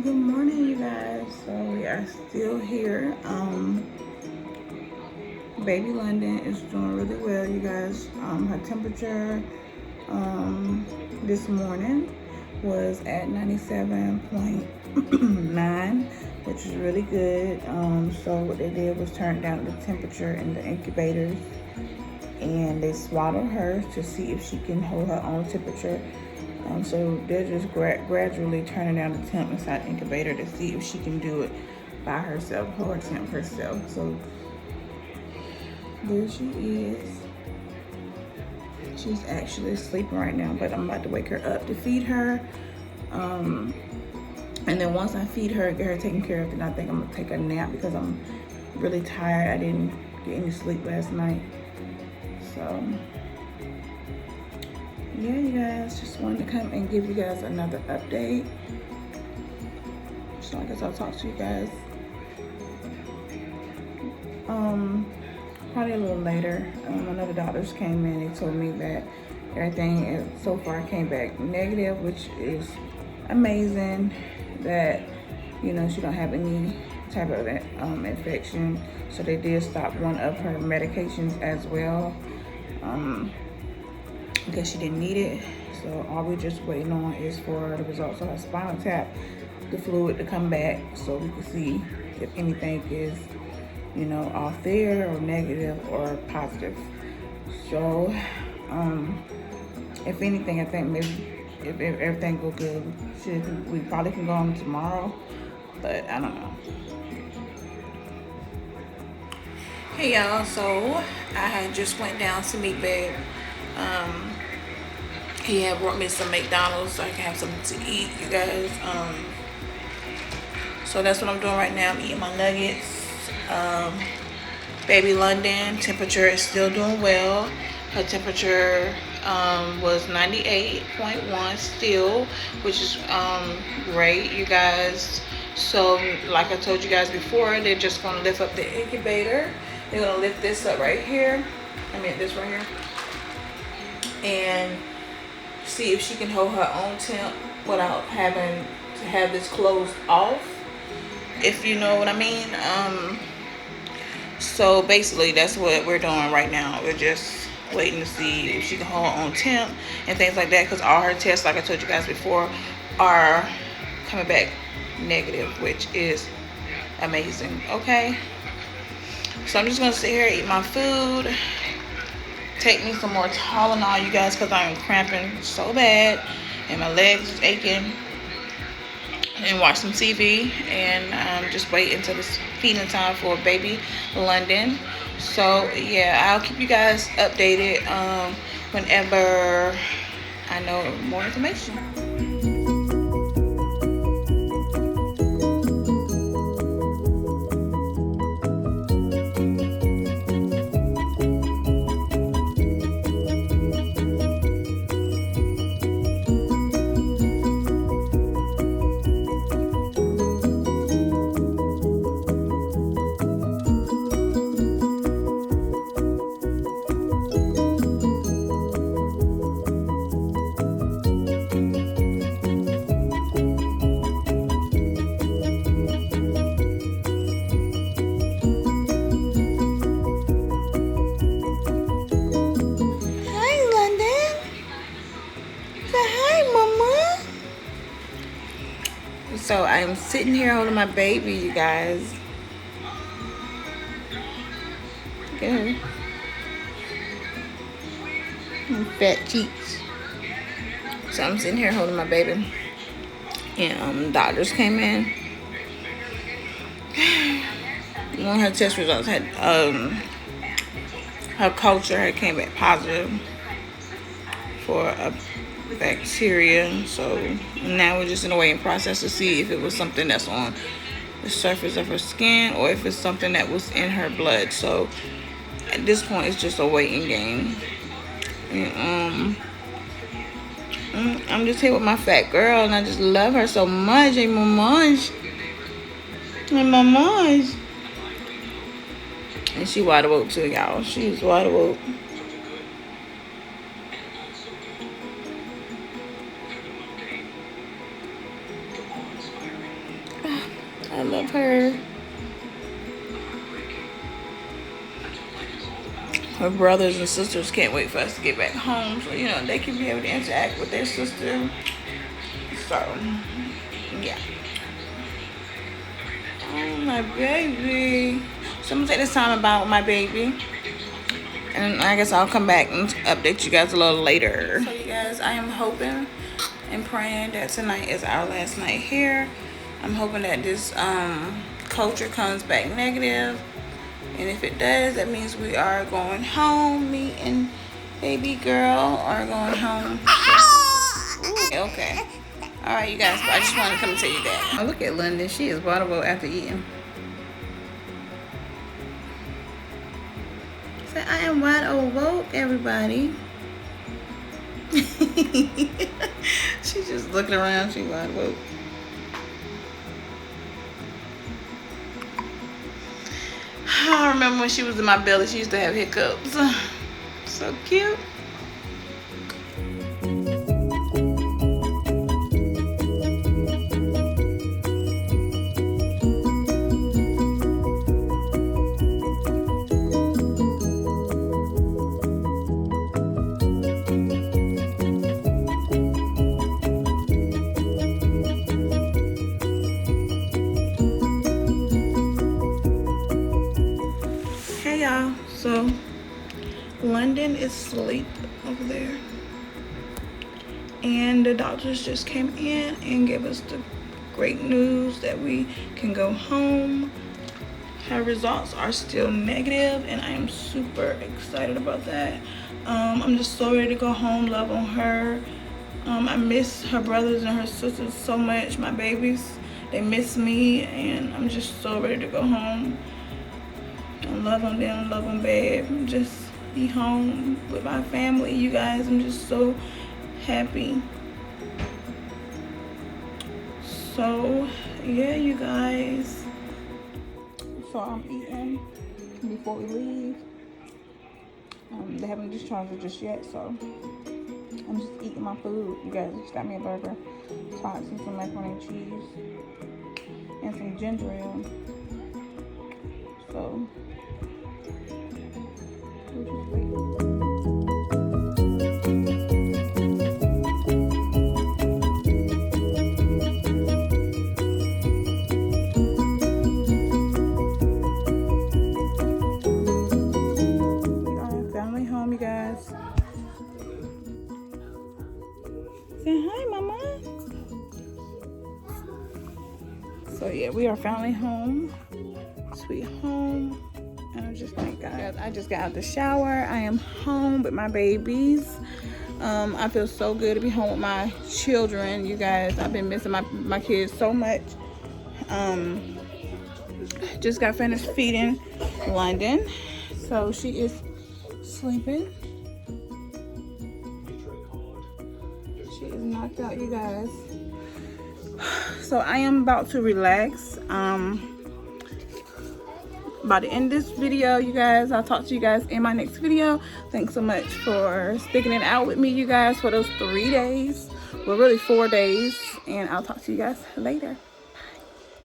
Good morning, you guys. So we are still here. Baby London is doing really well, you guys. Her temperature this morning was at 97.9, which is really good. So what they did was turn down the temperature in the incubators, and they swaddled her to see if she can hold her own temperature. So they're just gradually turning down the temp inside the incubator to see if she can do it by herself, hold her temp herself. So there she is. She's actually sleeping right now, but I'm about to wake her up to feed her. And then once I feed her, get her taken care of, then I think I'm gonna take a nap because I'm really tired. I didn't get any sleep last night. So yeah, you guys, just wanted to come and give you guys another update. So I guess I'll talk to you guys probably a little later. One of the doctors came in. They told me that everything so far came back negative, which is amazing. That she don't have any type of infection. So they did stop one of her medications as well. Because she didn't need it. So all we're just waiting on is for the results of her spinal tap, the fluid to come back, so we can see if anything is, off there or negative or positive. So, if anything, I think maybe if everything go good, we probably can go on tomorrow, but I don't know. Hey y'all, so I had just went down to meet Babe. He had brought me some McDonald's so I can have something to eat, you guys. So that's what I'm doing right now. I'm eating my nuggets. Baby London temperature is still doing well. Her temperature was 98.1 still, which is great, you guys. So like I told you guys before, they're just gonna lift up the incubator. They're gonna lift this up right here. This right here. And see if she can hold her own temp without having to have this closed off, if you know what I mean. So basically that's what we're doing right now. We're just waiting to see if she can hold her own temp and things like that, because all her tests, like I told you guys before, are coming back negative, which is amazing. Okay, so I'm just gonna sit here, eat my food, take me some more Tylenol, you guys, because I'm cramping so bad and my legs is aching, and watch some TV and just wait until it's feeding time for baby London. So yeah, I'll keep you guys updated whenever I know more information. So I'm sitting here holding my baby, you guys. Look at her. Fat cheeks. So I'm sitting here holding my baby. And doctors came in. One of her test results had her culture had came back positive for a bacteria. So now we're just in a waiting process to see if it was something that's on the surface of her skin or if it's something that was in her blood. So at this point it's just a waiting game. And, I'm just here with my fat girl and I just love her so much. Hey mamange. Hey mamange. And she wide awake too, y'all. She's wide awake. I love her. Her brothers and sisters can't wait for us to get back home, so you know they can be able to interact with their sister. So yeah. Oh, my baby. So I'm gonna take this time about my baby, and I guess I'll come back and update you guys a little later. So you guys, I am hoping and praying that tonight is our last night here. I'm hoping that this culture comes back negative, and if it does, that means we are going home. Me and baby girl are going home. So, okay. All right, you guys, but I just wanted to come and tell you that. Oh, look at London. She is audible after eating. Say, I am wide awoke, everybody. She's just looking around. She's wide awoke. I remember when she was in my belly, she used to have hiccups. So cute. So London is asleep over there, and the doctors just came in and gave us the great news that we can go home. Her results are still negative, and I am super excited about that. I'm just so ready to go home, love on her. I miss her brothers and her sisters so much, my babies. They miss me, and I'm just so ready to go home. I love on them, love them bad. Just be home with my family, you guys. I'm just so happy. So yeah, you guys. So I'm eating before we leave. They haven't discharged her just yet, so I'm just eating my food. You guys, just got me a burger, tots, and some macaroni and cheese, and some ginger ale. So we'll just wait. So yeah, we are finally home, sweet home, and I just thank God. I just got out the shower. I am home with my babies. I feel so good to be home with my children, you guys. I've been missing my kids so much. Just got finished feeding London, so she is sleeping. She is knocked out, you guys. So I am about to relax. About to end this video, you guys. I'll talk to you guys in my next video. Thanks so much for sticking it out with me, you guys, for those 3 days. Well, really 4 days. And I'll talk to you guys later.